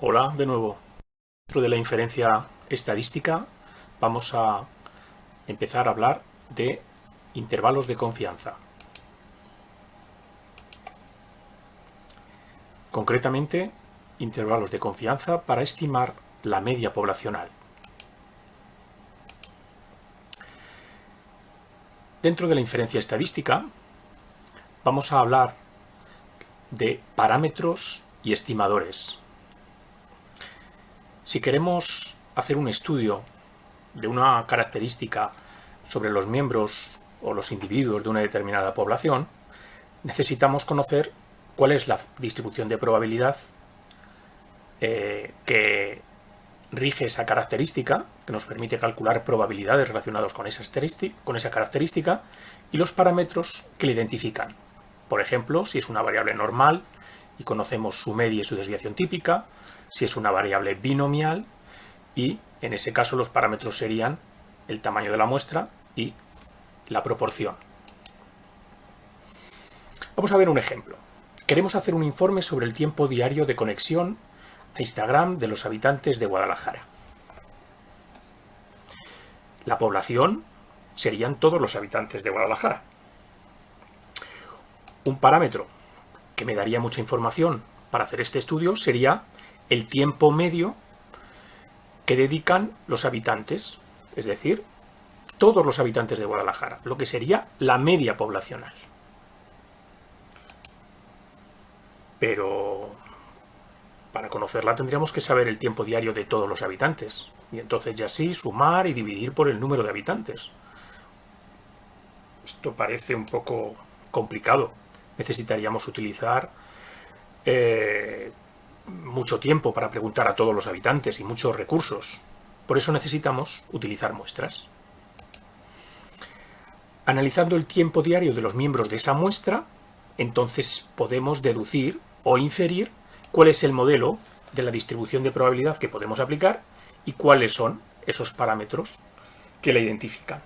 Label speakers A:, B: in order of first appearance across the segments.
A: Hola de nuevo. Dentro de la inferencia estadística vamos a empezar a hablar de intervalos de confianza. Concretamente, intervalos de confianza para estimar la media poblacional. Dentro de la inferencia estadística vamos a hablar de parámetros y estimadores. Si queremos hacer un estudio de una característica sobre los miembros o los individuos de una determinada población, necesitamos conocer cuál es la distribución de probabilidad que rige esa característica, que nos permite calcular probabilidades relacionadas con esa característica, y los parámetros que la identifican. Por ejemplo, si es una variable normal y conocemos su media y su desviación típica, si es una variable binomial, y en ese caso los parámetros serían el tamaño de la muestra y la proporción. Vamos a ver un ejemplo. Queremos hacer un informe sobre el tiempo diario de conexión a Instagram de los habitantes de Guadalajara. La población serían todos los habitantes de Guadalajara. Un parámetro que me daría mucha información para hacer este estudio sería el tiempo medio que dedican los habitantes, es decir, todos los habitantes de Guadalajara, lo que sería la media poblacional. Pero para conocerla tendríamos que saber el tiempo diario de todos los habitantes, y entonces ya sí sumar y dividir por el número de habitantes. Esto parece un poco complicado. Necesitaríamos utilizar mucho tiempo para preguntar a todos los habitantes y muchos recursos. Por eso necesitamos utilizar muestras. Analizando el tiempo diario de los miembros de esa muestra, entonces podemos deducir o inferir cuál es el modelo de la distribución de probabilidad que podemos aplicar y cuáles son esos parámetros que la identifican.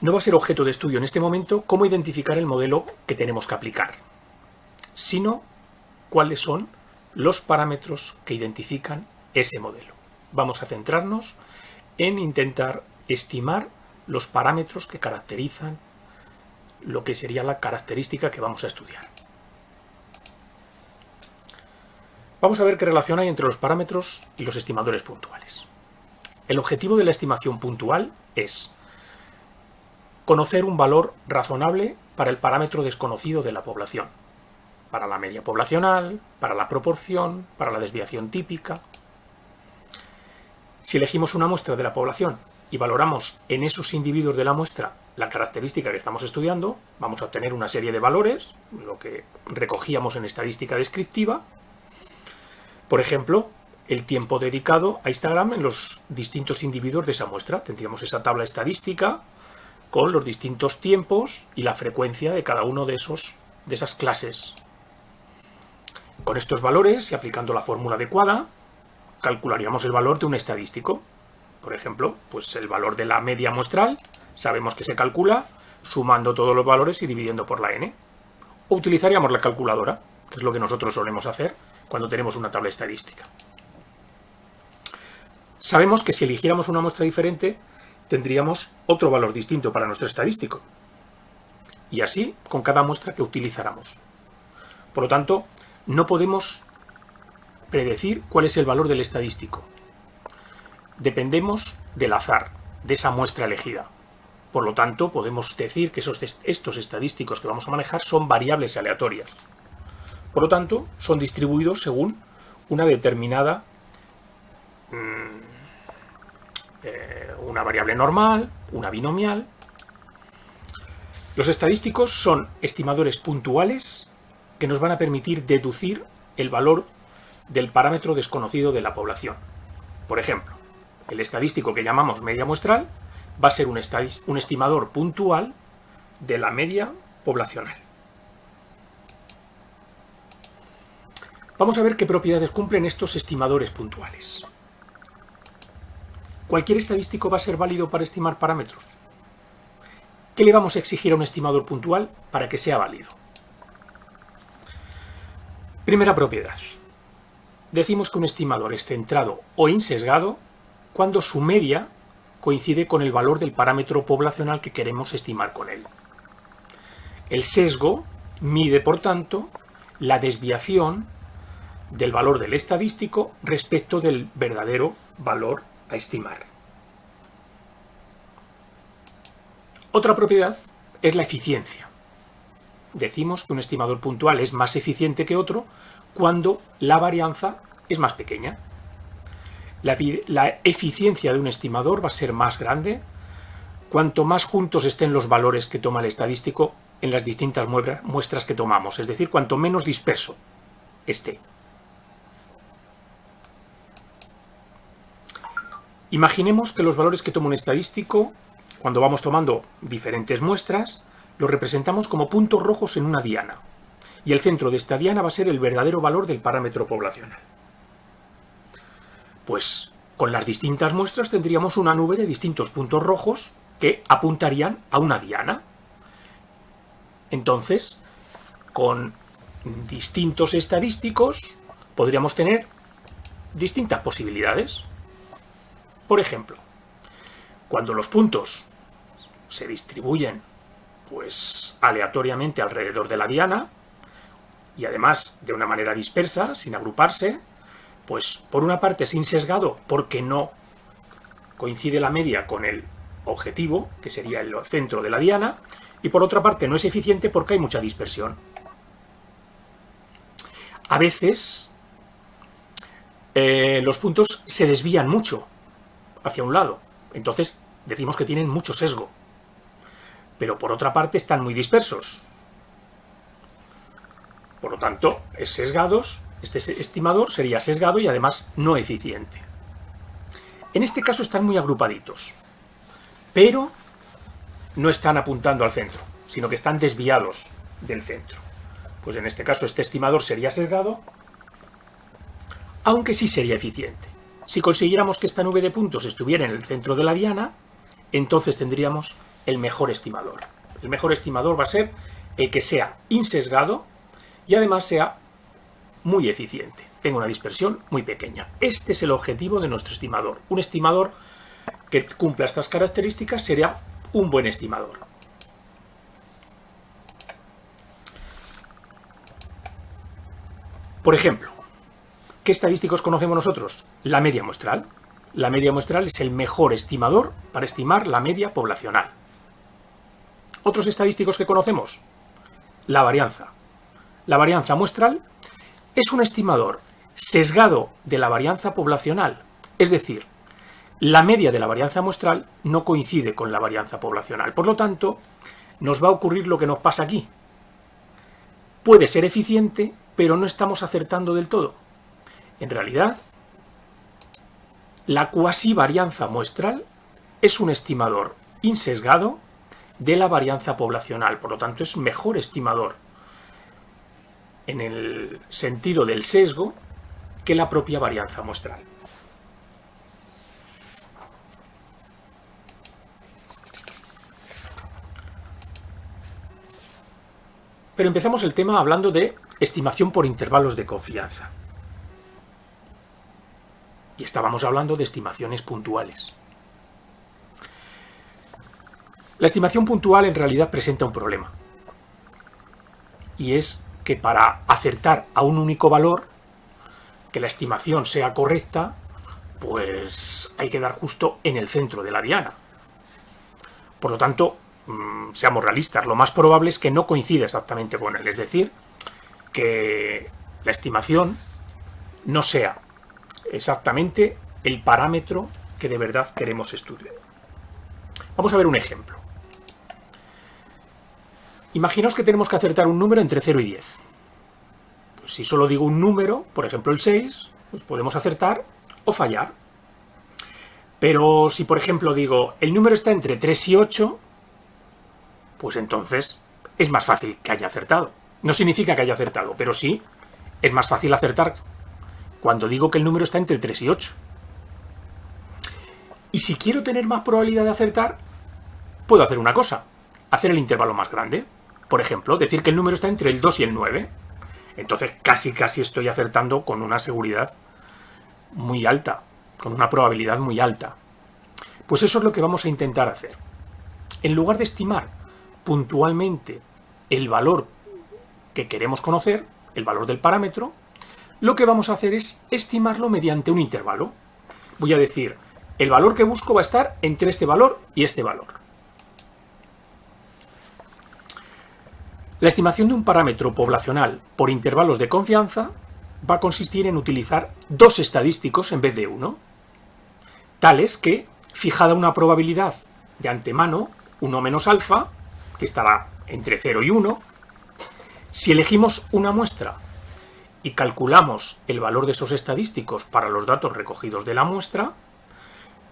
A: No va a ser objeto de estudio en este momento cómo identificar el modelo que tenemos que aplicar, sino cuáles son los parámetros que identifican ese modelo. Vamos a centrarnos en intentar estimar los parámetros que caracterizan lo que sería la característica que vamos a estudiar. Vamos a ver qué relación hay entre los parámetros y los estimadores puntuales. El objetivo de la estimación puntual es conocer un valor razonable para el parámetro desconocido de la población, para la media poblacional, para la proporción, para la desviación típica. Si elegimos una muestra de la población y valoramos en esos individuos de la muestra la característica que estamos estudiando, vamos a obtener una serie de valores, lo que recogíamos en estadística descriptiva. Por ejemplo, el tiempo dedicado a Instagram en los distintos individuos de esa muestra. Tendríamos esa tabla estadística con los distintos tiempos y la frecuencia de cada uno de esas clases. Con estos valores y aplicando la fórmula adecuada, calcularíamos el valor de un estadístico. Por ejemplo, pues el valor de la media muestral sabemos que se calcula sumando todos los valores y dividiendo por la n. O utilizaríamos la calculadora, que es lo que nosotros solemos hacer cuando tenemos una tabla estadística. Sabemos que si eligiéramos una muestra diferente, tendríamos otro valor distinto para nuestro estadístico. Y así con cada muestra que utilizáramos. Por lo tanto, no podemos predecir cuál es el valor del estadístico. Dependemos del azar, de esa muestra elegida. Por lo tanto, podemos decir que estos estadísticos que vamos a manejar son variables aleatorias. Por lo tanto, son distribuidos según una determinada una variable normal, una binomial. Los estadísticos son estimadores puntuales que nos van a permitir deducir el valor del parámetro desconocido de la población. Por ejemplo, el estadístico que llamamos media muestral va a ser un estimador puntual de la media poblacional. Vamos a ver qué propiedades cumplen estos estimadores puntuales. ¿Cualquier estadístico va a ser válido para estimar parámetros? ¿Qué le vamos a exigir a un estimador puntual para que sea válido? Primera propiedad. Decimos que un estimador es centrado o insesgado cuando su media coincide con el valor del parámetro poblacional que queremos estimar con él. El sesgo mide, por tanto, la desviación del valor del estadístico respecto del verdadero valor a estimar. Otra propiedad es la eficiencia. Decimos que un estimador puntual es más eficiente que otro cuando la varianza es más pequeña. La eficiencia de un estimador va a ser más grande cuanto más juntos estén los valores que toma el estadístico en las distintas muestras que tomamos, es decir, cuanto menos disperso esté. Imaginemos que los valores que toma un estadístico, cuando vamos tomando diferentes muestras, los representamos como puntos rojos en una diana. Y el centro de esta diana va a ser el verdadero valor del parámetro poblacional. Pues con las distintas muestras tendríamos una nube de distintos puntos rojos que apuntarían a una diana. Entonces, con distintos estadísticos podríamos tener distintas posibilidades. Por ejemplo, cuando los puntos se distribuyen pues aleatoriamente alrededor de la diana y además de una manera dispersa, sin agruparse, pues por una parte es insesgado porque no coincide la media con el objetivo, que sería el centro de la diana, y por otra parte no es eficiente porque hay mucha dispersión. A veces los puntos se desvían mucho hacia un lado, entonces decimos que tienen mucho sesgo, pero por otra parte están muy dispersos. Por lo tanto, este estimador sería sesgado y además no eficiente. En este caso están muy agrupaditos, pero no están apuntando al centro, sino que están desviados del centro. Pues en este caso este estimador sería sesgado, aunque sí sería eficiente. Si consiguiéramos que esta nube de puntos estuviera en el centro de la diana, entonces tendríamos el mejor estimador. El mejor estimador va a ser el que sea insesgado y además sea muy eficiente, tenga una dispersión muy pequeña. Este es el objetivo de nuestro estimador. Un estimador que cumpla estas características sería un buen estimador. Por ejemplo, ¿qué estadísticos conocemos nosotros? La media muestral. La media muestral es el mejor estimador para estimar la media poblacional. ¿Otros estadísticos que conocemos? La varianza. La varianza muestral es un estimador sesgado de la varianza poblacional, es decir, la media de la varianza muestral no coincide con la varianza poblacional. Por lo tanto, nos va a ocurrir lo que nos pasa aquí. Puede ser eficiente, pero no estamos acertando del todo. En realidad, la cuasi varianza muestral es un estimador insesgado de la varianza poblacional, por lo tanto es mejor estimador en el sentido del sesgo que la propia varianza muestral. Pero empezamos el tema hablando de estimación por intervalos de confianza. Y estábamos hablando de estimaciones puntuales. La estimación puntual en realidad presenta un problema. Y es que para acertar a un único valor, que la estimación sea correcta, pues hay que dar justo en el centro de la diana. Por lo tanto, seamos realistas, lo más probable es que no coincida exactamente con él, es decir, que la estimación no sea exactamente el parámetro que de verdad queremos estudiar. Vamos a ver un ejemplo. Imaginaos que tenemos que acertar un número entre 0 y 10. Pues si solo digo un número, por ejemplo el 6, pues podemos acertar o fallar. Pero si por ejemplo digo el número está entre 3 y 8, pues entonces es más fácil que haya acertado. No significa que haya acertado, pero sí es más fácil acertar cuando digo que el número está entre 3 y 8. Y si quiero tener más probabilidad de acertar, puedo hacer una cosa. hacer el intervalo más grande. Por ejemplo, decir que el número está entre el 2 y el 9. Entonces casi estoy acertando con una seguridad muy alta, con una probabilidad muy alta. Pues eso es lo que vamos a intentar hacer. En lugar de estimar puntualmente el valor que queremos conocer, el valor del parámetro, lo que vamos a hacer es estimarlo mediante un intervalo. Voy a decir, el valor que busco va a estar entre este valor y este valor. La estimación de un parámetro poblacional por intervalos de confianza va a consistir en utilizar dos estadísticos en vez de uno, tales que, fijada una probabilidad de antemano, 1 menos alfa, que estará entre 0 y 1, si elegimos una muestra y calculamos el valor de esos estadísticos para los datos recogidos de la muestra,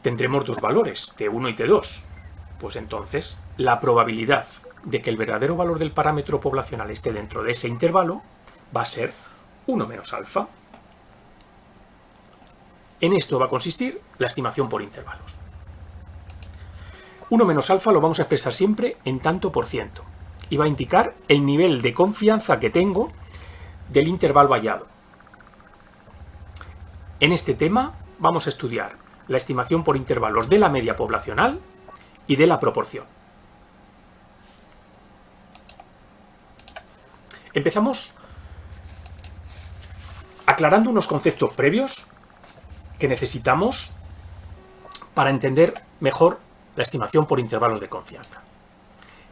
A: tendremos dos valores, T1 y T2. Pues entonces, la probabilidad de que el verdadero valor del parámetro poblacional esté dentro de ese intervalo va a ser 1 menos alfa. En esto va a consistir la estimación por intervalos. 1 menos alfa lo vamos a expresar siempre en tanto por ciento y va a indicar el nivel de confianza que tengo del intervalo hallado. En este tema vamos a estudiar la estimación por intervalos de la media poblacional y de la proporción. Empezamos aclarando unos conceptos previos que necesitamos para entender mejor la estimación por intervalos de confianza.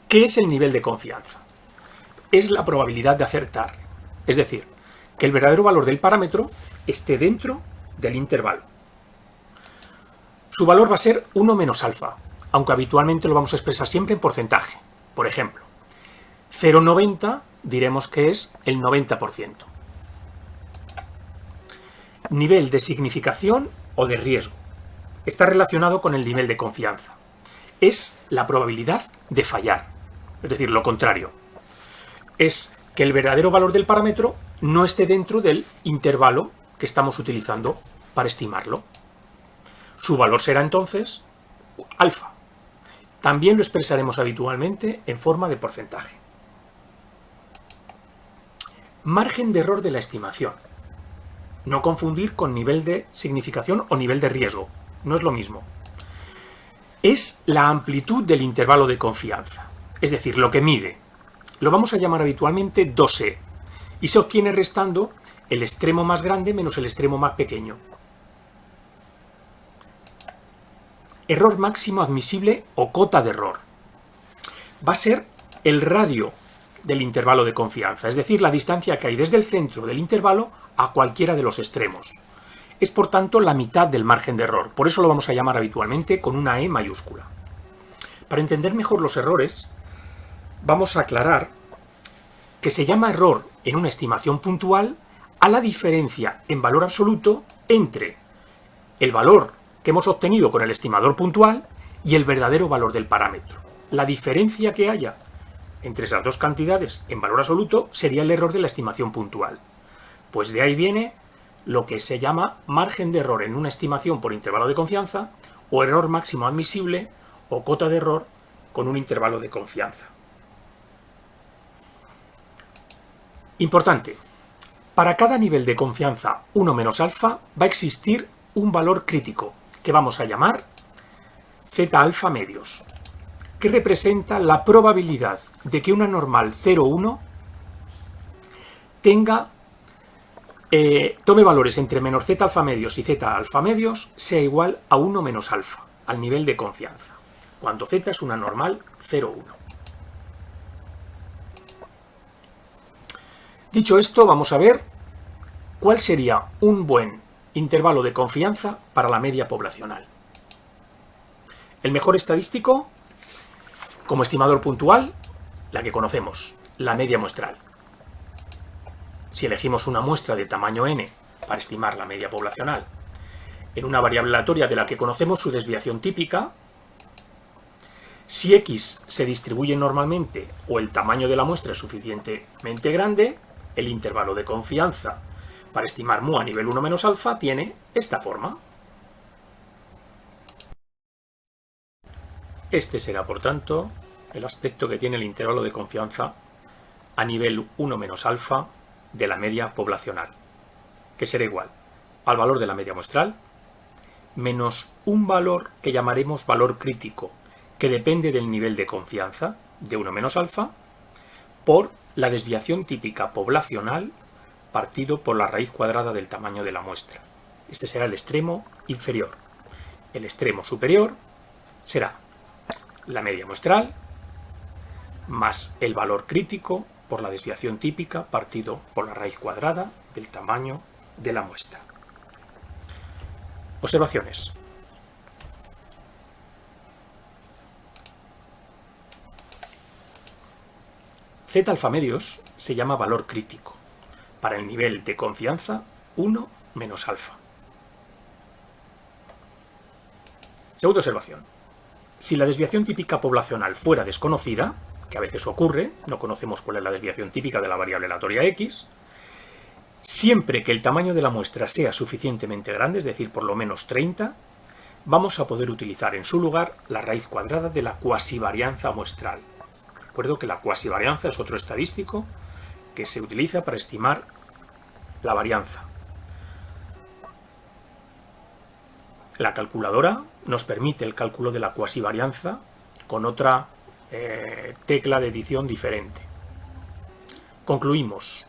A: ¿Qué es el nivel de confianza? Es la probabilidad de acertar, es decir, que el verdadero valor del parámetro esté dentro del intervalo. Su valor va a ser 1 menos alfa, aunque habitualmente lo vamos a expresar siempre en porcentaje. Por ejemplo, 0,90 diremos que es el 90%. Nivel de significación o de riesgo. Está relacionado con el nivel de confianza. Es la probabilidad de fallar, es decir, lo contrario. Es que el verdadero valor del parámetro no esté dentro del intervalo que estamos utilizando para estimarlo. Su valor será entonces alfa. También lo expresaremos habitualmente en forma de porcentaje. Margen de error de la estimación. No confundir con nivel de significación o nivel de riesgo. No es lo mismo. Es la amplitud del intervalo de confianza. Es decir, lo que mide. Lo vamos a llamar habitualmente 2E. Y se obtiene restando el extremo más grande menos el extremo más pequeño. Error máximo admisible o cota de error. Va a ser el radio del intervalo de confianza, es decir, la distancia que hay desde el centro del intervalo a cualquiera de los extremos. Es por tanto la mitad del margen de error, por eso lo vamos a llamar habitualmente con una E mayúscula. Para entender mejor los errores, vamos a aclarar que se llama error en una estimación puntual a la diferencia en valor absoluto entre el valor que hemos obtenido con el estimador puntual y el verdadero valor del parámetro. La diferencia que haya entre esas dos cantidades en valor absoluto sería el error de la estimación puntual. Pues de ahí viene lo que se llama margen de error en una estimación por intervalo de confianza o error máximo admisible o cota de error con un intervalo de confianza. Importante, para cada nivel de confianza 1 menos alfa va a existir un valor crítico que vamos a llamar zeta alfa medios, que representa la probabilidad de que una normal 0,1 tome valores entre menos z alfa medios y z alfa medios sea igual a 1 menos alfa, al nivel de confianza, cuando z es una normal 0,1. Dicho esto, vamos a ver cuál sería un buen intervalo de confianza para la media poblacional. El mejor estadístico, como estimador puntual, la que conocemos, la media muestral. Si elegimos una muestra de tamaño n para estimar la media poblacional en una variable aleatoria de la que conocemos su desviación típica, si x se distribuye normalmente o el tamaño de la muestra es suficientemente grande, el intervalo de confianza para estimar mu a nivel 1 menos alfa tiene esta forma. Este será, por tanto, el aspecto que tiene el intervalo de confianza a nivel 1 menos alfa de la media poblacional, que será igual al valor de la media muestral menos un valor que llamaremos valor crítico, que depende del nivel de confianza de 1 menos alfa, por la desviación típica poblacional partido por la raíz cuadrada del tamaño de la muestra. Este será el extremo inferior. El extremo superior será la media muestral más el valor crítico por la desviación típica partido por la raíz cuadrada del tamaño de la muestra. Observaciones. Z alfa medios se llama valor crítico para el nivel de confianza 1 menos alfa. Segunda observación. Si la desviación típica poblacional fuera desconocida, que a veces ocurre, no conocemos cuál es la desviación típica de la variable aleatoria x, siempre que el tamaño de la muestra sea suficientemente grande, es decir, por lo menos 30, vamos a poder utilizar en su lugar la raíz cuadrada de la cuasivarianza muestral. Recuerdo que la cuasivarianza es otro estadístico que se utiliza para estimar la varianza. La calculadora nos permite el cálculo de la cuasivarianza con otra tecla de edición diferente. Concluimos.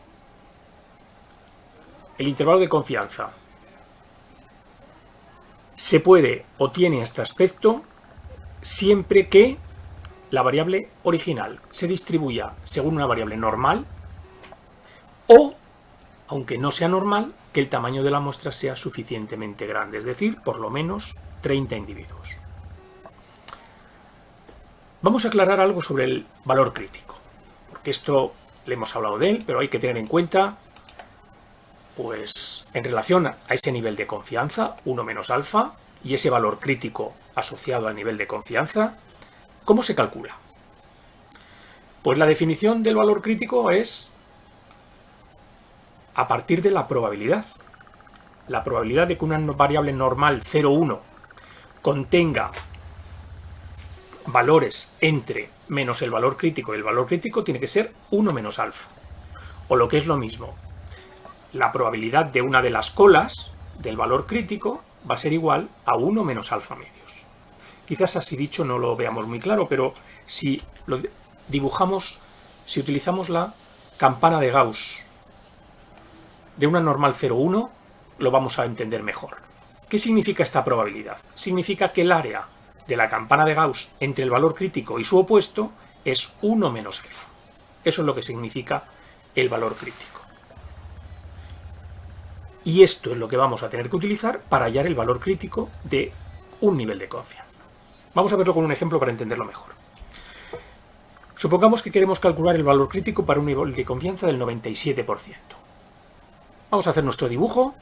A: El intervalo de confianza se puede o tiene este aspecto siempre que la variable original se distribuya según una variable normal o, aunque no sea normal, que el tamaño de la muestra sea suficientemente grande, es decir, por lo menos 30 individuos. Vamos a aclarar algo sobre el valor crítico, porque esto le hemos hablado de él, pero hay que tener en cuenta, pues, en relación a ese nivel de confianza, 1 menos alfa, y ese valor crítico asociado al nivel de confianza, ¿cómo se calcula? Pues la definición del valor crítico es a partir de la probabilidad. La probabilidad de que una variable normal 0,1 contenga valores entre menos el valor crítico y el valor crítico tiene que ser 1 menos alfa. O lo que es lo mismo, la probabilidad de una de las colas del valor crítico va a ser igual a 1 menos alfa medios. Quizás así dicho no lo veamos muy claro, pero si lo dibujamos, si utilizamos la campana de Gauss de una normal 0,1, lo vamos a entender mejor. ¿Qué significa esta probabilidad? Significa que el área de la campana de Gauss entre el valor crítico y su opuesto es 1 menos alfa. Eso es lo que significa el valor crítico. Y esto es lo que vamos a tener que utilizar para hallar el valor crítico de un nivel de confianza. Vamos a verlo con un ejemplo para entenderlo mejor. Supongamos que queremos calcular el valor crítico para un nivel de confianza del 97%. Vamos a hacer nuestro dibujo.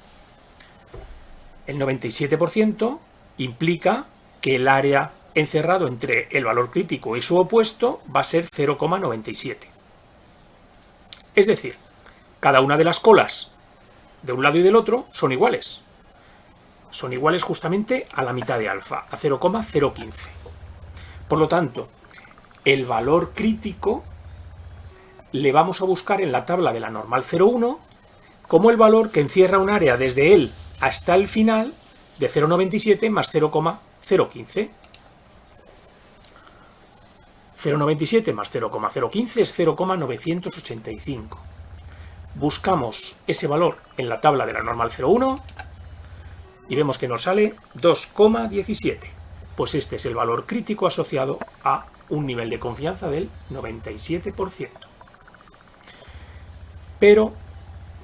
A: El 97% implica que el área encerrado entre el valor crítico y su opuesto va a ser 0,97. Es decir, cada una de las colas de un lado y del otro son iguales. Son iguales justamente a la mitad de alfa, a 0,015. Por lo tanto, el valor crítico le vamos a buscar en la tabla de la normal 0,1 como el valor que encierra un área desde él hasta el final de 0,97 más 0,015. 0,97 más 0,015 es 0,985. Buscamos ese valor en la tabla de la normal 0,1 y vemos que nos sale 2,17. Pues este es el valor crítico asociado a un nivel de confianza del 97%. Pero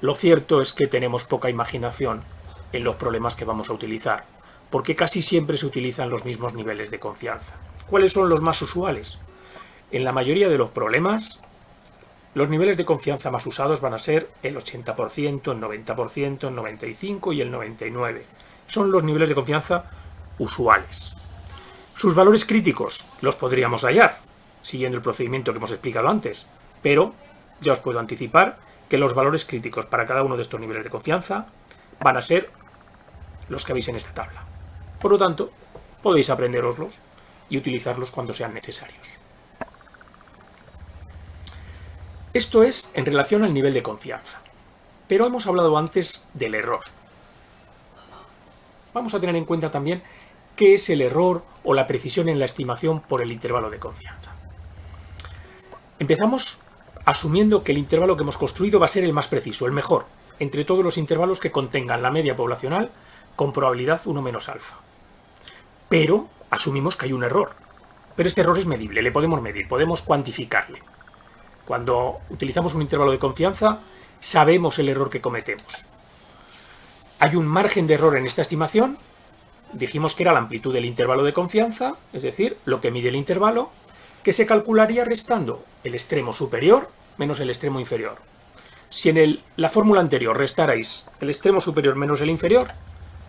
A: lo cierto es que tenemos poca imaginación en los problemas que vamos a utilizar, porque casi siempre se utilizan los mismos niveles de confianza. ¿Cuáles son los más usuales? En la mayoría de los problemas, los niveles de confianza más usados van a ser el 80%, el 90%, el 95% y el 99%. Son los niveles de confianza usuales. Sus valores críticos los podríamos hallar, siguiendo el procedimiento que hemos explicado antes, pero ya os puedo anticipar que los valores críticos para cada uno de estos niveles de confianza van a ser los que veis en esta tabla. Por lo tanto, podéis aprenderoslos y utilizarlos cuando sean necesarios. Esto es en relación al nivel de confianza. Pero hemos hablado antes del error. Vamos a tener en cuenta también qué es el error o la precisión en la estimación por el intervalo de confianza. Empezamos asumiendo que el intervalo que hemos construido va a ser el más preciso, el mejor, entre todos los intervalos que contengan la media poblacional con probabilidad 1 menos alfa. Pero asumimos que hay un error. Pero este error es medible, le podemos medir, podemos cuantificarle. Cuando utilizamos un intervalo de confianza, sabemos el error que cometemos. Hay un margen de error en esta estimación. Dijimos que era la amplitud del intervalo de confianza, es decir, lo que mide el intervalo, que se calcularía restando el extremo superior menos el extremo inferior. Si en la fórmula anterior restarais el extremo superior menos el inferior,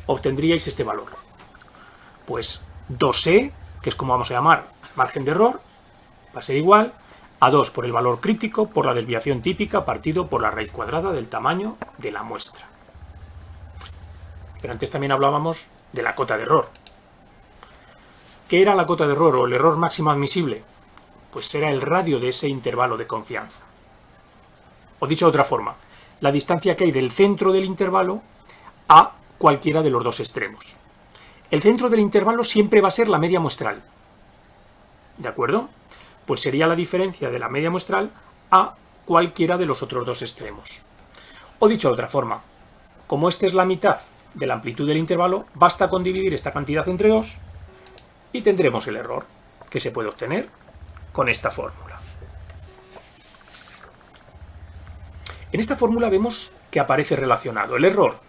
A: obtendríais este valor. Pues 2e, que es como vamos a llamar al margen de error, va a ser igual a 2 por el valor crítico por la desviación típica partido por la raíz cuadrada del tamaño de la muestra. Pero antes también hablábamos de la cota de error. ¿Qué era la cota de error o el error máximo admisible? Pues era el radio de ese intervalo de confianza. O dicho de otra forma, la distancia que hay del centro del intervalo a cualquiera de los dos extremos. El centro del intervalo siempre va a ser la media muestral. ¿De acuerdo? Pues sería la diferencia de la media muestral a cualquiera de los otros dos extremos. O dicho de otra forma, como esta es la mitad de la amplitud del intervalo, basta con dividir esta cantidad entre 2 y tendremos el error, que se puede obtener con esta fórmula. En esta fórmula vemos que aparece relacionado el error,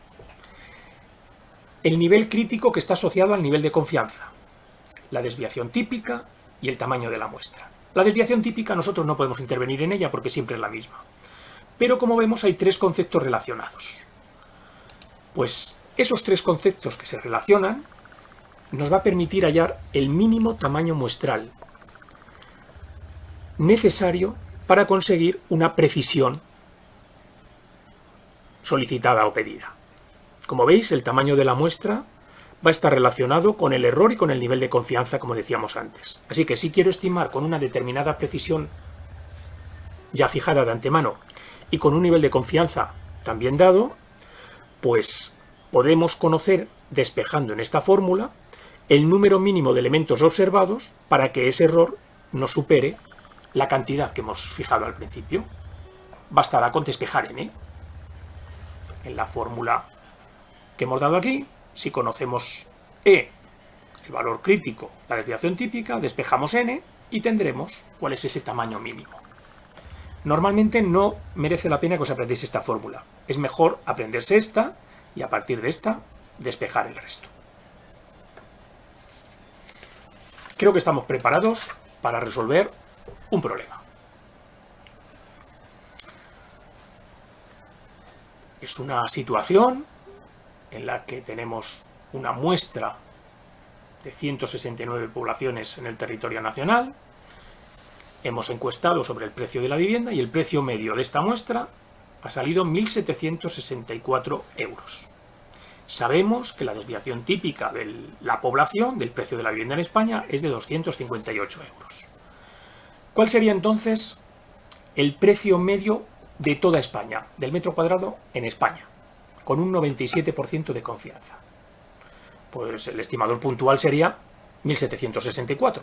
A: el nivel crítico que está asociado al nivel de confianza, la desviación típica y el tamaño de la muestra. La desviación típica nosotros no podemos intervenir en ella porque siempre es la misma. Pero como vemos hay tres conceptos relacionados. Pues esos tres conceptos que se relacionan nos va a permitir hallar el mínimo tamaño muestral necesario para conseguir una precisión solicitada o pedida. Como veis, el tamaño de la muestra va a estar relacionado con el error y con el nivel de confianza, como decíamos antes. Así que si quiero estimar con una determinada precisión ya fijada de antemano y con un nivel de confianza también dado, pues podemos conocer, despejando en esta fórmula, el número mínimo de elementos observados para que ese error no supere la cantidad que hemos fijado al principio. Bastará con despejar n. En la fórmula que hemos dado aquí, si conocemos E, el valor crítico, la desviación típica, despejamos n y tendremos cuál es ese tamaño mínimo. Normalmente no merece la pena que os aprendáis esta fórmula. Es mejor aprenderse esta y a partir de esta despejar el resto. Creo que estamos preparados para resolver un problema. Es una situación en la que tenemos una muestra de 169 poblaciones en el territorio nacional. Hemos encuestado sobre el precio de la vivienda y el precio medio de esta muestra ha salido 1.764 euros. Sabemos que la desviación típica de la población del precio de la vivienda en España es de 258 euros. ¿Cuál sería entonces el precio medio de toda España, del metro cuadrado en España, con un 97% de confianza? Pues el estimador puntual sería 1.764.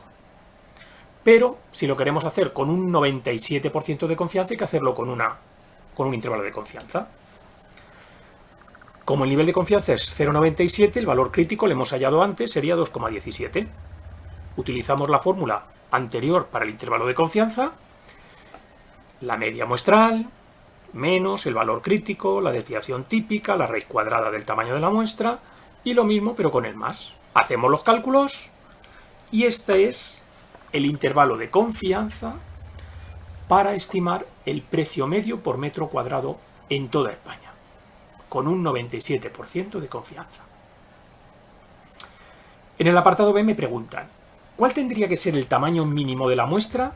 A: Pero si lo queremos hacer con un 97% de confianza, hay que hacerlo con un intervalo de confianza. Como el nivel de confianza es 0,97, el valor crítico, le hemos hallado antes, sería 2,17. Utilizamos la fórmula anterior para el intervalo de confianza, la media muestral, menos el valor crítico, la desviación típica, la raíz cuadrada del tamaño de la muestra, y lo mismo pero con el más. Hacemos los cálculos y este es el intervalo de confianza para estimar el precio medio por metro cuadrado en toda España, con un 97% de confianza. En el apartado B me preguntan, ¿cuál tendría que ser el tamaño mínimo de la muestra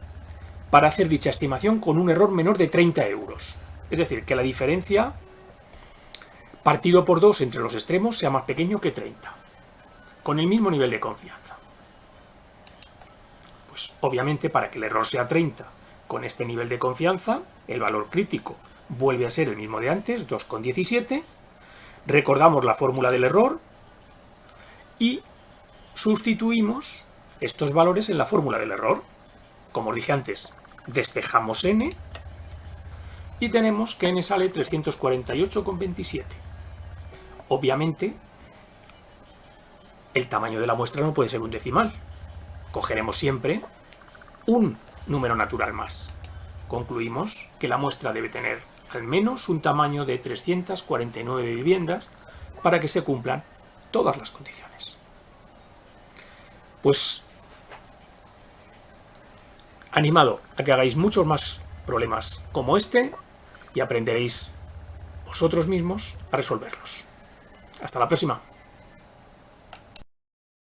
A: para hacer dicha estimación con un error menor de 30 euros? Es decir, que la diferencia partido por 2 entre los extremos sea más pequeño que 30, con el mismo nivel de confianza. Pues obviamente para que el error sea 30 con este nivel de confianza, el valor crítico vuelve a ser el mismo de antes, 2,17. Recordamos la fórmula del error y sustituimos estos valores en la fórmula del error. Como os dije antes, despejamos n y tenemos que n sale 348,27. Obviamente, el tamaño de la muestra no puede ser un decimal. Cogeremos siempre un número natural más. Concluimos que la muestra debe tener al menos un tamaño de 349 viviendas para que se cumplan todas las condiciones. Pues animado a que hagáis muchos más problemas como este y aprenderéis vosotros mismos a resolverlos. Hasta la próxima.